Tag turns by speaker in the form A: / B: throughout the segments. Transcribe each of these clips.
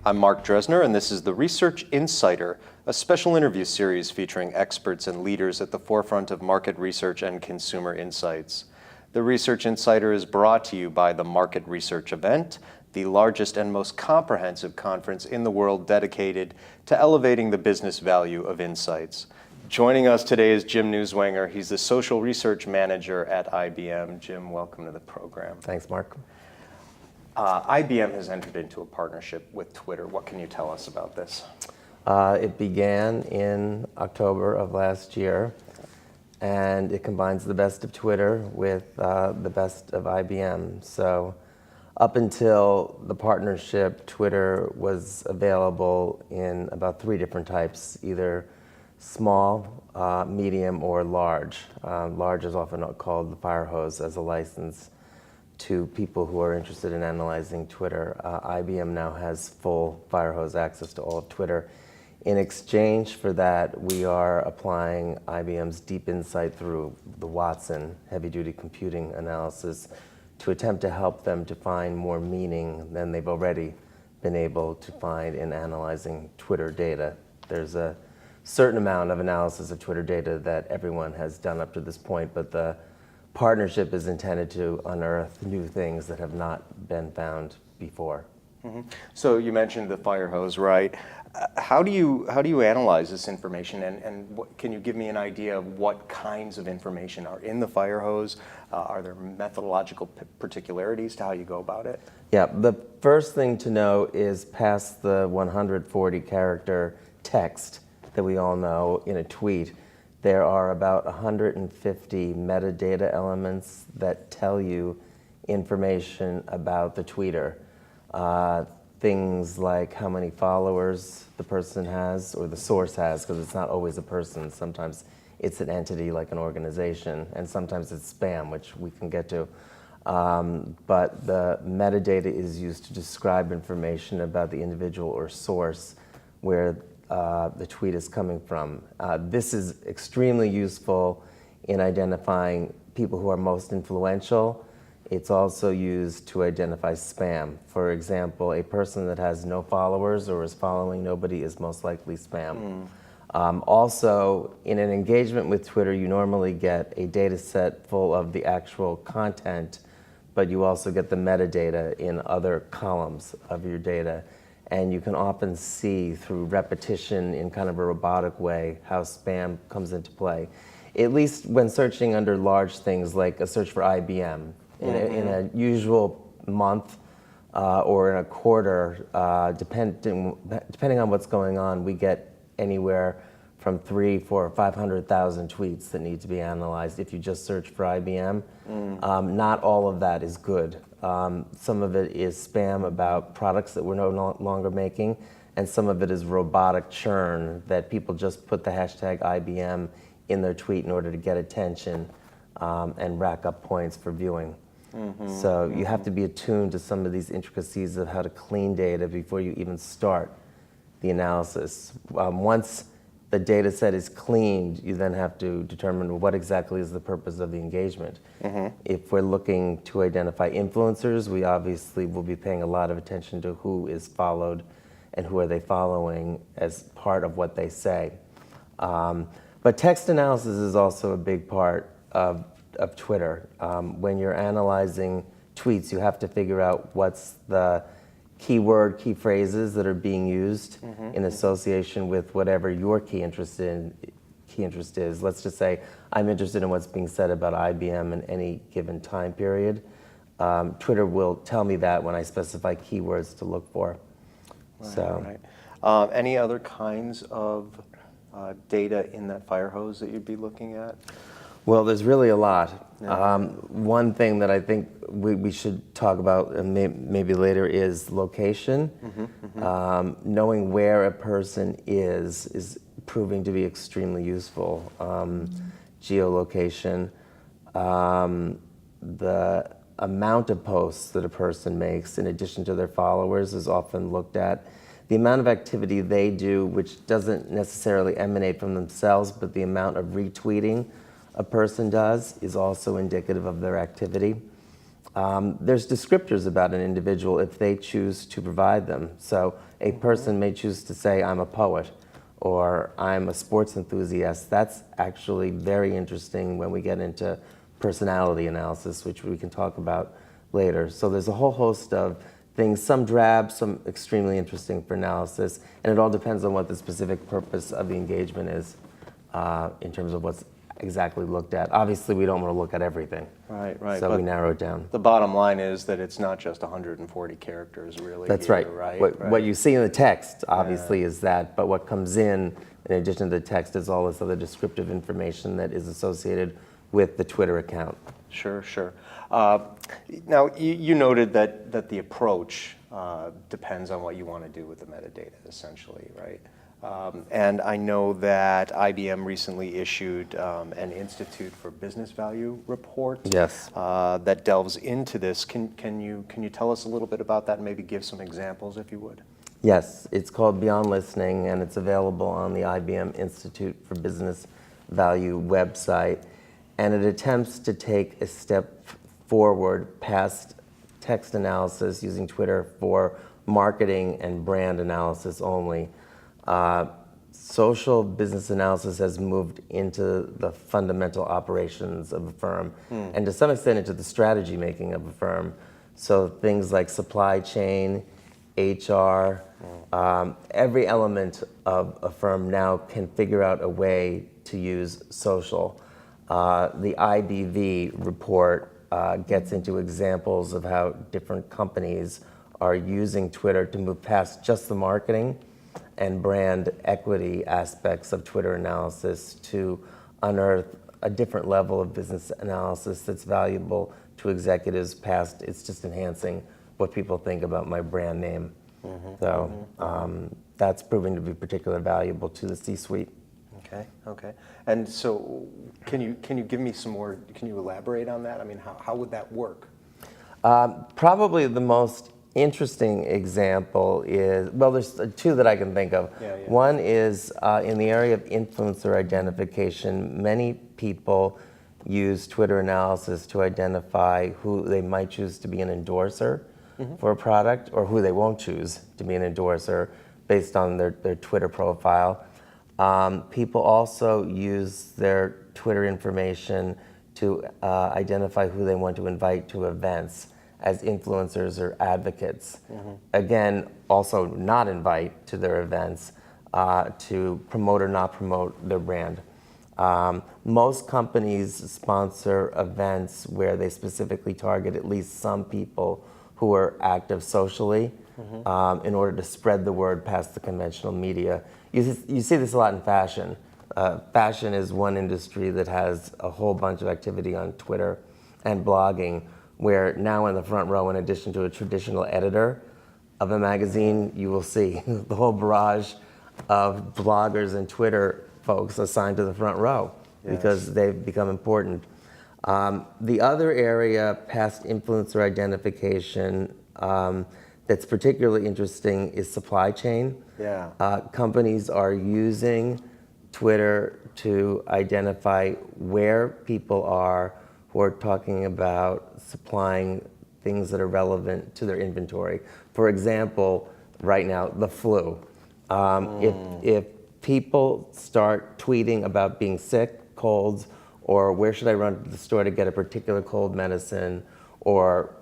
A: I'm Mark Dresner, and this is the Research Insider, a special interview series featuring experts and leaders at the forefront of market research and consumer insights. The Research Insider is brought to you by the Market Research Event, the largest and most comprehensive conference in the world dedicated to elevating the business value of insights. Joining us today is Jim Newswanger. He's the Social Research Manager at IBM. Jim, welcome to the program.
B: Thanks, Mark.
A: IBM has entered into a partnership with Twitter. What can you tell us about this?
B: It began in October of last year, and it combines the best of Twitter with the best of IBM. So up until the partnership, Twitter was available in about 3 different types, either small, medium, or large. Large is often called the fire hose as a license to people who are interested in analyzing Twitter. IBM now has full fire hose access to all of Twitter. In exchange for that, we are applying IBM's deep insight through the Watson heavy-duty computing analysis to attempt to help them to find more meaning than they've already been able to find in analyzing Twitter data. There's a certain amount of analysis of Twitter data that everyone has done up to this point, but the partnership is intended to unearth new things that have not been found before.
A: Mm-hmm. So you mentioned the fire hose, right? How do you analyze this information, and can you give me an idea of what kinds of information are in the fire hose? Are there methodological particularities to how you go about it?
B: Yeah, the first thing to know is past the 140 character text that we all know in a tweet, there are about 150 metadata elements that tell you information about the tweeter. Things like how many followers the person has or the source has, because it's not always a person. Sometimes it's an entity like an organization, and sometimes it's spam, which we can get to. But the metadata is used to describe information about the individual or source where the tweet is coming from. This is extremely useful in identifying people who are most influential. It's also used to identify spam. For example, a person that has no followers or is following nobody is most likely spam. Also, in an engagement with Twitter, you normally get a data set full of the actual content, but you also get the metadata in other columns of your data. And you can often see through repetition in kind of a robotic way how spam comes into play. At least when searching under large things like a search for IBM. In a usual month or in a quarter, depending on what's going on, we get anywhere from 300,000, 400,000, 500,000 tweets that need to be analyzed if you just search for IBM. Not all of that is good. Some of it is spam about products that we're no longer making, and some of it is robotic churn that people just put the hashtag IBM in their tweet in order to get attention and rack up points for viewing. So you have to be attuned to some of these intricacies of how to clean data before you even start the analysis. Once the data set is cleaned, you then have to determine what exactly is the purpose of the engagement. If we're looking to identify influencers, we obviously will be paying a lot of attention to who is followed and who are they following as part of what they say. But text analysis is also a big part of Twitter. When you're analyzing tweets, you have to figure out what's the keyword, key phrases that are being used in association with whatever your key interest is. Let's just say I'm interested in what's being said about IBM in any given time period. Twitter will tell me that when I specify keywords to look for.
A: Right. Any other kinds of data in that fire hose that you'd be looking at?
B: Well, there's really a lot. One thing that I think we should talk about and maybe later is location. Knowing where a person is proving to be extremely useful. Geolocation, the amount of posts that a person makes in addition to their followers is often looked at. The amount of activity they do, which doesn't necessarily emanate from themselves, but the amount of retweeting a person does is also indicative of their activity. There's descriptors about an individual if they choose to provide them. So a person may choose to say, I'm a poet, or I'm a sports enthusiast. That's actually very interesting when we get into personality analysis, which we can talk about later. So there's a whole host of things, some drab, some extremely interesting for analysis, and it all depends on what the specific purpose of the engagement is in terms of what's exactly looked at. Obviously, we don't want to look at everything.
A: Right, right.
B: So
A: but
B: we narrow it down.
A: the bottom line is that it's not just 140 characters, really.
B: That's
A: here,
B: right.
A: Right,
B: What you see in the text, obviously, is that, but what comes in addition to the text, is all this other descriptive information that is associated with the Twitter account.
A: Sure, sure. Now, you noted that the approach depends on what you want to do with the metadata, essentially, right? And I know that IBM recently issued an Institute for Business Value report.
B: Yes.
A: That delves into this. Can you tell us a little bit about that and maybe give some examples, if you would?
B: Yes, it's called Beyond Listening, and it's available on the IBM Institute for Business Value website. And it attempts to take a step forward past text analysis using Twitter for marketing and brand analysis only. Social business analysis has moved into the fundamental operations of a firm, and to some extent into the strategy making of a firm. So things like supply chain, HR, every element of a firm now can figure out a way to use social. The IBV report gets into examples of how different companies are using Twitter to move past just the marketing and brand equity aspects of Twitter analysis to unearth a different level of business analysis that's valuable to executives past it's just enhancing what people think about my brand name. That's proving to be particularly valuable to the C-suite.
A: Okay, okay. And so can you give me some more, can you elaborate on that? I mean, how would that work?
B: Probably the most interesting example is, well, there's two that I can think of.
A: Yeah, yeah.
B: One is in the area of influencer identification. Many people use Twitter analysis to identify who they might choose to be an endorser for a product, or who they won't choose to be an endorser based on their Twitter profile. People also use their Twitter information to identify who they want to invite to events as influencers or advocates. Again, also not invite to their events to promote or not promote their brand. Most companies sponsor events where they specifically target at least some people who are active socially in order to spread the word past the conventional media. You see this a lot in fashion. Fashion is one industry that has a whole bunch of activity on Twitter and blogging, where now in the front row, in addition to a traditional editor of a magazine, you will see the whole barrage of bloggers and Twitter folks assigned to the front row because they've become important. The other area past influencer identification that's particularly interesting is supply chain.
A: Yeah.
B: Companies are using Twitter to identify where people are who are talking about supplying things that are relevant to their inventory. For example, right now, the flu. If people start tweeting about being sick, colds, or where should I run to the store to get a particular cold medicine, or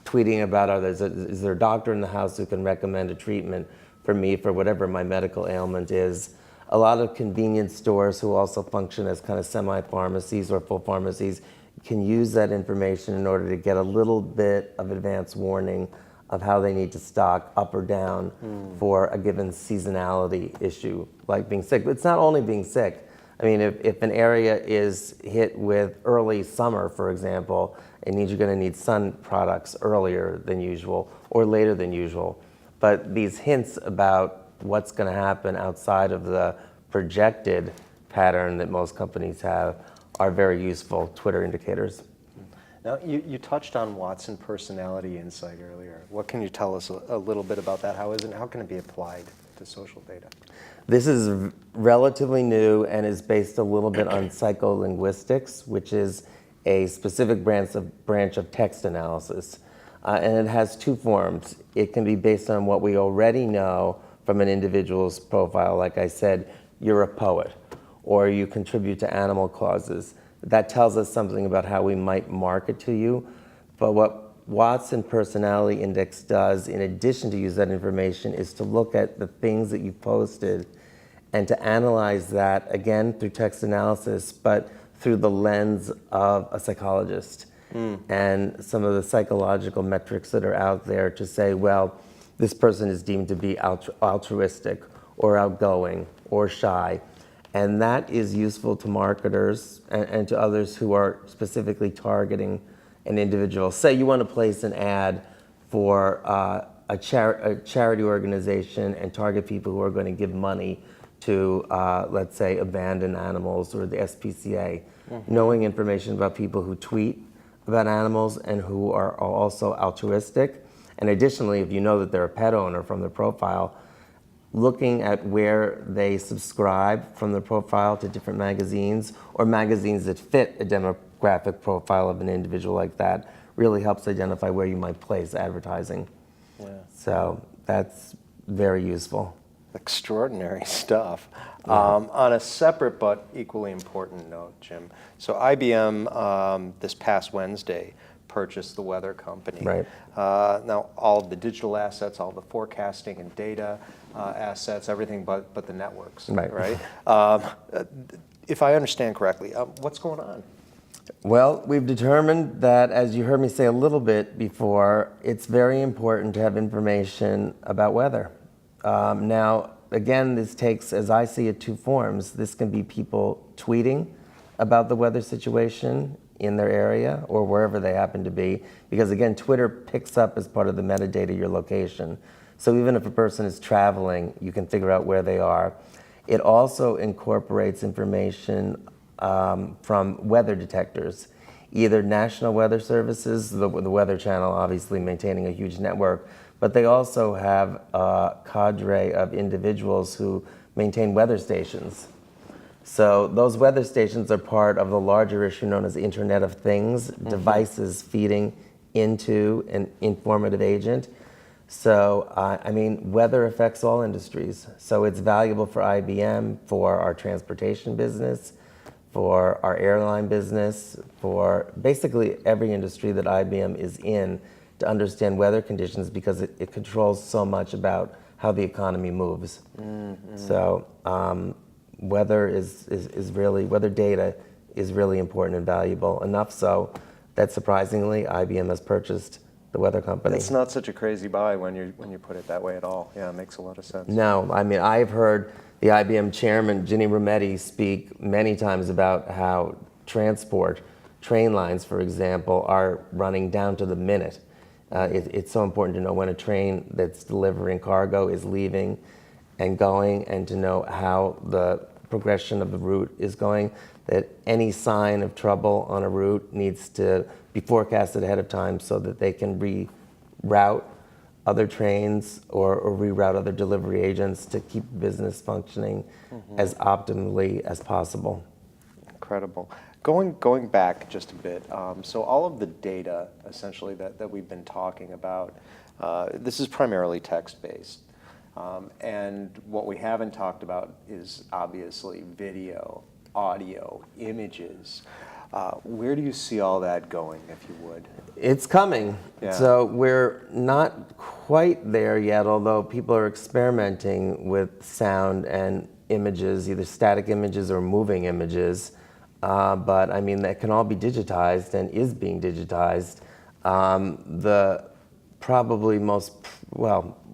B: tweeting about is there a doctor in the house who can recommend a treatment for me for whatever my medical ailment is. A lot of convenience stores who also function as kind of semi-pharmacies or full pharmacies can use that information in order to get a little bit of advance warning of how they need to stock up or down for a given seasonality issue, like being sick. But it's not only being sick. I mean, if an area is hit with early summer, for example, it means you're going to need sun products earlier than usual or later than usual. But these hints about what's going to happen outside of the projected pattern that most companies have are very useful Twitter indicators.
A: Now, you touched on Watson Personality Insight earlier. What can you tell us a little bit about that? How can it be applied to social data?
B: This is relatively new and is based a little bit on psycholinguistics, which is a specific branch of text analysis. And it has two forms. It can be based on what we already know from an individual's profile. Like I said, you're a poet, or you contribute to animal causes. That tells us something about how we might market to you. But what Watson Personality Index does, in addition to use that information, is to look at the things that you've posted and to analyze that, again, through text analysis, but through the lens of a psychologist. And some of the psychological metrics that are out there to say, well, this person is deemed to be altruistic or outgoing or shy. And that is useful to marketers and to others who are specifically targeting an individual. Say you want to place an ad for a charity organization and target people who are going to give money to, let's say, abandoned animals or the SPCA. Knowing information about people who tweet about animals and who are also altruistic. And additionally, if you know that they're a pet owner from their profile, looking at where they subscribe from their profile to different magazines or magazines that fit a demographic profile of an individual like that really helps identify where you might place advertising. Yeah. So that's very useful.
A: Extraordinary stuff. On a separate but equally important note, Jim, so IBM this past Wednesday purchased the Weather Company.
B: Right.
A: Now, all of the digital assets, all the forecasting and data assets, everything but the networks. Right. If I understand correctly, what's going on?
B: Well, we've determined that, as you heard me say a little bit before, it's very important to have information about weather. Now, again, this takes, as I see it, two forms. This can be people tweeting about the weather situation in their area or wherever they happen to be, because again, Twitter picks up as part of the metadata your location. So even if a person is traveling, you can figure out where they are. It also incorporates information from weather detectors, either National Weather Services, the Weather Channel obviously maintaining a huge network, but they also have a cadre of individuals who maintain weather stations. So those weather stations are part of the larger issue known as the Internet of Things, devices feeding into an informative agent. So, I mean, weather affects all industries. So it's valuable for IBM, for our transportation business, for our airline business, for basically every industry that IBM is in, to understand weather conditions, because it controls so much about how the economy moves. So weather weather data is really important and valuable, enough so that surprisingly IBM has purchased the Weather Company.
A: It's not such a crazy buy when you put it that way at all. Yeah, it makes a lot of sense.
B: No, I mean, I've heard the IBM chairman, Ginny Rometty, speak many times about how train lines, for example, are running down to the minute. It's so important to know when a train that's delivering cargo is leaving and going, and to know how the progression of the route is going, that any sign of trouble on a route needs to be forecasted ahead of time so that they can reroute other trains or reroute other delivery agents to keep business functioning as optimally as possible.
A: Incredible. Going back just a bit, so all of the data essentially that we've been talking about, this is primarily text-based. And what we haven't talked about is obviously video, audio, images. Where do you see all that going, if you would?
B: It's coming.
A: Yeah.
B: So we're not quite there yet, although people are experimenting with sound and images, either static images or moving images. But I mean, that can all be digitized and is being digitized.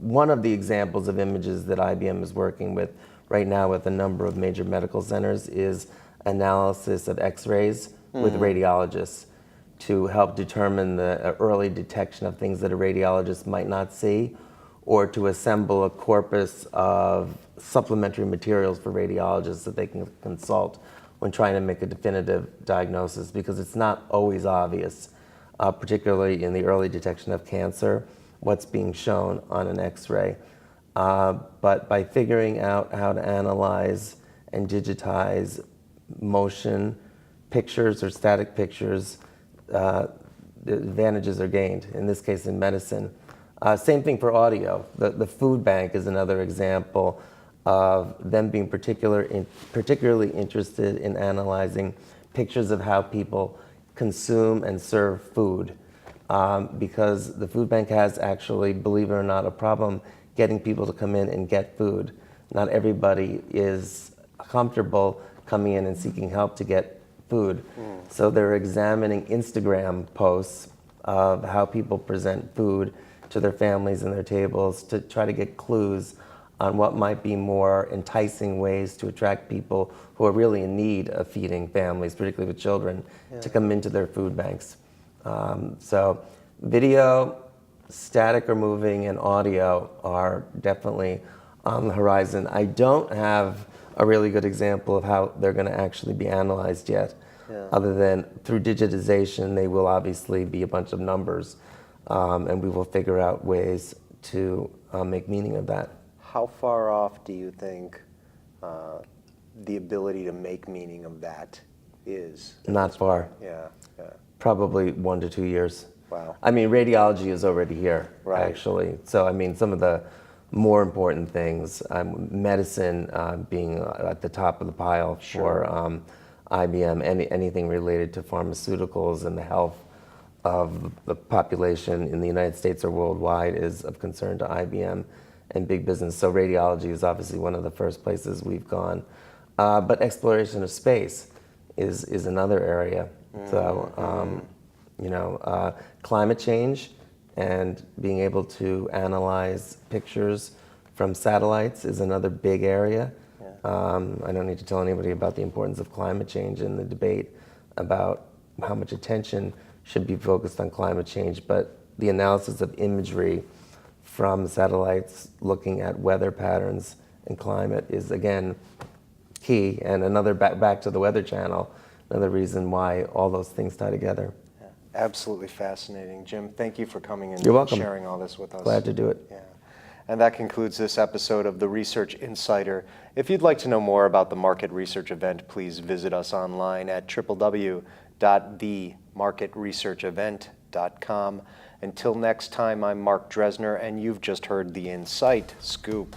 B: One of the examples of images that IBM is working with right now with a number of major medical centers is analysis of x-rays with radiologists to help determine the early detection of things that a radiologist might not see, or to assemble a corpus of supplementary materials for radiologists that they can consult when trying to make a definitive diagnosis, because it's not always obvious, particularly in the early detection of cancer, what's being shown on an x-ray. But by figuring out how to analyze and digitize motion, pictures or static pictures, the advantages are gained, in this case in medicine. Same thing for audio. The food bank is another example of them being particularly interested in analyzing pictures of how people consume and serve food. Because the food bank has actually, believe it or not, a problem getting people to come in and get food. Not everybody is comfortable coming in and seeking help to get food. So they're examining Instagram posts of how people present food to their families and their tables to try to get clues on what might be more enticing ways to attract people who are really in need of feeding families, particularly with children, to come into their food banks. So video, static or moving, and audio are definitely on the horizon. I don't have a really good example of how they're going to actually be analyzed yet, other than through digitization, they will obviously be a bunch of numbers, and we will figure out ways to make meaning of that.
A: How far off do you think the ability to make meaning of that is?
B: Not far.
A: Yeah.
B: Probably 1 to 2 years.
A: Wow.
B: I mean, radiology is already here,
A: Right.
B: actually. So, I mean, some of the more important things, medicine being at the top of the pile for IBM, anything related to pharmaceuticals and the health of the population in the United States or worldwide is of concern to IBM and big business. So radiology is obviously one of the first places we've gone. But exploration of space is another area. So, climate change and being able to analyze pictures from satellites is another big area. I don't need to tell anybody about the importance of climate change and the debate about how much attention should be focused on climate change, but the analysis of imagery from satellites looking at weather patterns and climate is, again, key. And another, back to the Weather Channel, another reason why all those things tie together.
A: Yeah. Absolutely fascinating. Jim, thank you for coming and
B: You're welcome.
A: sharing all this with us.
B: Glad to do it.
A: Yeah. And that concludes this episode of the Research Insider. If you'd like to know more about the Market Research event, please visit us online at www.themarketresearchevent.com. Until next time, I'm Mark Dresner, and you've just heard the Insight Scoop.